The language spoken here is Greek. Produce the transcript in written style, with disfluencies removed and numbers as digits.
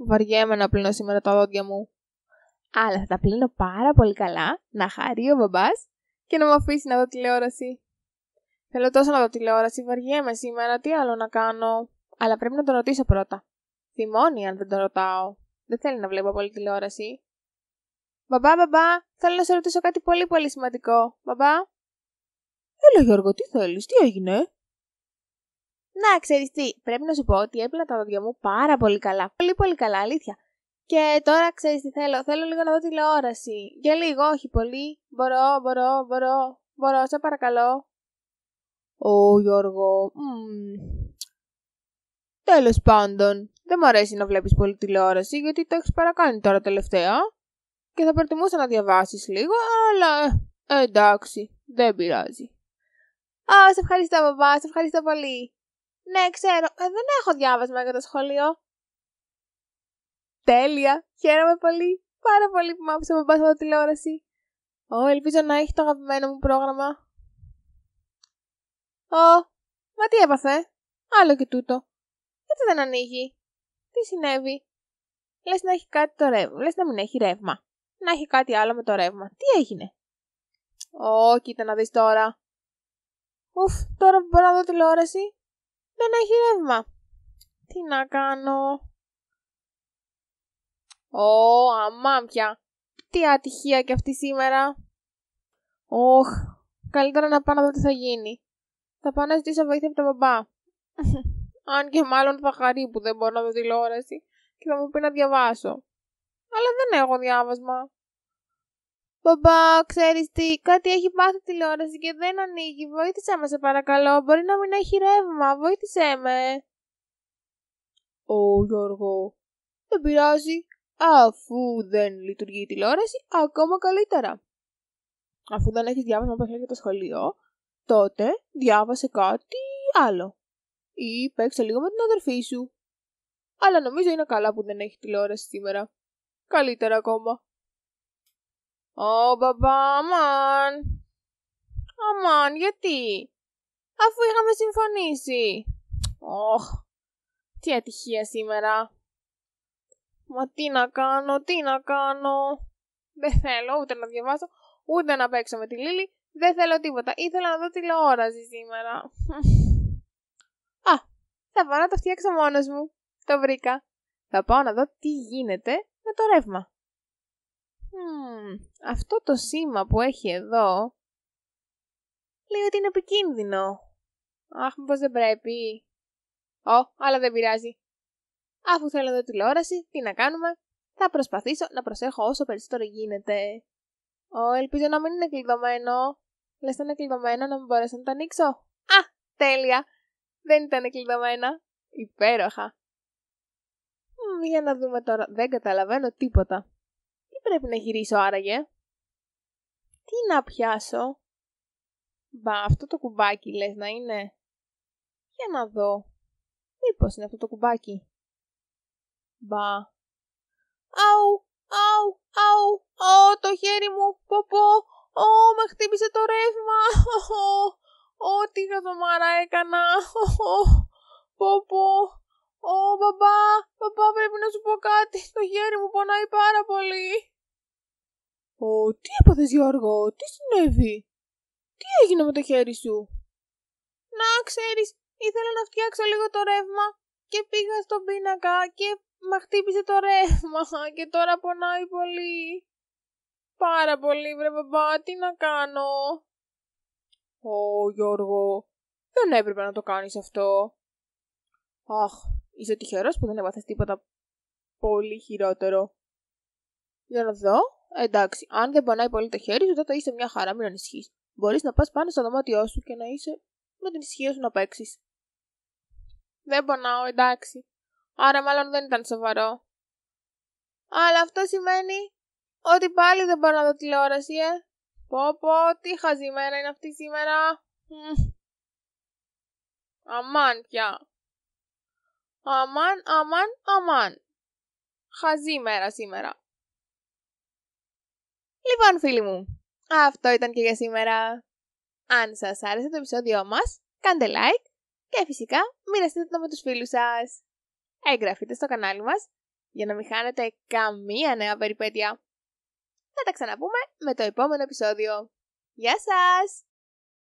Βαριέμαι να πλύνω σήμερα τα δόντια μου. Αλλά θα τα πλύνω πάρα πολύ καλά, να χαρεί ο μπαμπάς και να μου αφήσει να δω τηλεόραση. Θέλω τόσο να δω τηλεόραση, βαριέμαι σήμερα, τι άλλο να κάνω. Αλλά πρέπει να τον ρωτήσω πρώτα. Θυμώνει αν δεν τον ρωτάω. Δεν θέλει να βλέπω πολύ τηλεόραση. Μπαμπά, θέλω να σε ρωτήσω κάτι πολύ πολύ σημαντικό. Μπαμπά. Έλα Γιώργο, τι θέλεις, τι έγινε? Να, ξέρεις τι, πρέπει να σου πω ότι έπλυνα τα δόντια μου πάρα πολύ καλά. Πολύ πολύ καλά, αλήθεια. Και τώρα ξέρεις τι θέλω λίγο να δω τηλεόραση. Για λίγο, όχι πολύ. Μπορώ, σε παρακαλώ. Γιώργο, τέλος πάντων, δεν μου αρέσει να βλέπεις πολύ τηλεόραση γιατί το έχεις παρακάνει τώρα τελευταία και θα προτιμούσα να διαβάσεις λίγο, αλλά εντάξει, δεν πειράζει. Σε ευχαριστώ μπαμπά, σε ευχαριστώ πολύ. Ναι, ξέρω, δεν έχω διάβασμα για το σχολείο. Τέλεια, χαίρομαι πολύ, πάρα πολύ που μ' άφησε ο μπαμπάς από τηλεόραση. Ελπίζω να έχει το αγαπημένο μου πρόγραμμα. Μα τι έπαθε, άλλο και τούτο. Γιατί δεν ανοίγει, τι συνέβη? Λες να έχει κάτι το ρεύμα, λες να μην έχει ρεύμα. Να έχει κάτι άλλο με το ρεύμα, τι έγινε? Κοίτα να δεις τώρα. Τώρα που μπορώ να δω τηλεόραση, δεν έχει ρεύμα. Τι να κάνω? Αμάν πια. Τι ατυχία κι αυτή σήμερα. Καλύτερα να πάω να δω τι θα γίνει. Θα πάω να ζητήσω βοήθεια από τον μπαμπά. Αν και μάλλον θα χαρεί που δεν μπορώ να δω τηλεόραση και θα μου πει να διαβάσω. Αλλά δεν έχω διάβασμα. Μπαμπά, ξέρεις τι, κάτι έχει πάθει τηλεόραση και δεν ανοίγει. Βοήθησέ με σε παρακαλώ, μπορεί να μην έχει ρεύμα. Βοήθησέ με. Γιώργο, δεν πειράζει. Αφού δεν λειτουργεί η τηλεόραση, ακόμα καλύτερα. Αφού δεν έχεις διάβασμα που για το σχολείο, τότε διάβασε κάτι άλλο. Ή παίξε λίγο με την αδερφή σου. Αλλά νομίζω είναι καλά που δεν έχει τηλεόραση σήμερα. Καλύτερα ακόμα. Μπαμπά, αμάν, γιατί? Αφού είχαμε συμφωνήσει. Τι ατυχία σήμερα. Μα τι να κάνω. Δεν θέλω ούτε να διαβάσω, ούτε να παίξω με τη Λίλη. Δεν θέλω τίποτα. Ήθελα να δω τηλεόραση σήμερα. Θα πάω να το φτιάξω μόνος μου. Το βρήκα. Θα πάω να δω τι γίνεται με το ρεύμα. Αυτό το σήμα που έχει εδώ λέει ότι είναι επικίνδυνο. Μήπως δεν πρέπει? Αλλά δεν πειράζει. Αφού θέλω να δω τηλεόραση, τι να κάνουμε? Θα προσπαθήσω να προσέχω όσο περισσότερο γίνεται. Ελπίζω να μην είναι κλειδωμένο. Λες να είναι κλειδωμένο, να μην μπορέσω να το ανοίξω? Τέλεια. Δεν ήταν κλειδωμένα. Υπέροχα. Για να δούμε τώρα. Δεν καταλαβαίνω τίποτα. Τι πρέπει να γυρίσω άραγε? Τι να πιάσω? Αυτό το κουμπάκι λες να είναι? Για να δω. Μήπως είναι αυτό το κουμπάκι? Αου, το χέρι μου, με χτύπησε το ρεύμα. Τι χαζομάρα έκανα. Μπαμπά, πρέπει να σου πω κάτι. Το χέρι μου πονάει πάρα πολύ. Τι έπαθες Γιώργο, τι συνέβη? Τι έγινε με το χέρι σου? Να ξέρεις, ήθελα να φτιάξω λίγο το ρεύμα και πήγα στον πίνακα και με χτύπησε το ρεύμα και τώρα πονάει πολύ. Πάρα πολύ βρε μπαμπά, τι να κάνω? Γιώργο, δεν έπρεπε να το κάνεις αυτό. Είσαι τυχερός που δεν έπαθες τίποτα πολύ χειρότερο. Για να δω. Εντάξει, αν δεν πονάει πολύ το χέρι σου, τότε είσαι μια χαρά, μην ανησυχείς. Μπορείς να πας πάνω στο δωμάτιό σου και να είσαι με την ησυχία σου να παίξεις. Δεν πονάω, εντάξει. Άρα μάλλον δεν ήταν σοβαρό. Αλλά αυτό σημαίνει ότι πάλι δεν μπορώ να δω τηλεόραση, τι χαζή μέρα είναι αυτή σήμερα. Αμάν πια. Αμάν. Χαζή μέρα σήμερα. Λοιπόν φίλοι μου, αυτό ήταν και για σήμερα. Αν σας άρεσε το επεισόδιό μας, κάντε like και φυσικά μοιραστείτε το με τους φίλους σας. εγγραφείτε στο κανάλι μας για να μην χάνετε καμία νέα περιπέτεια. Θα τα ξαναπούμε με το επόμενο επεισόδιο. Γεια σας!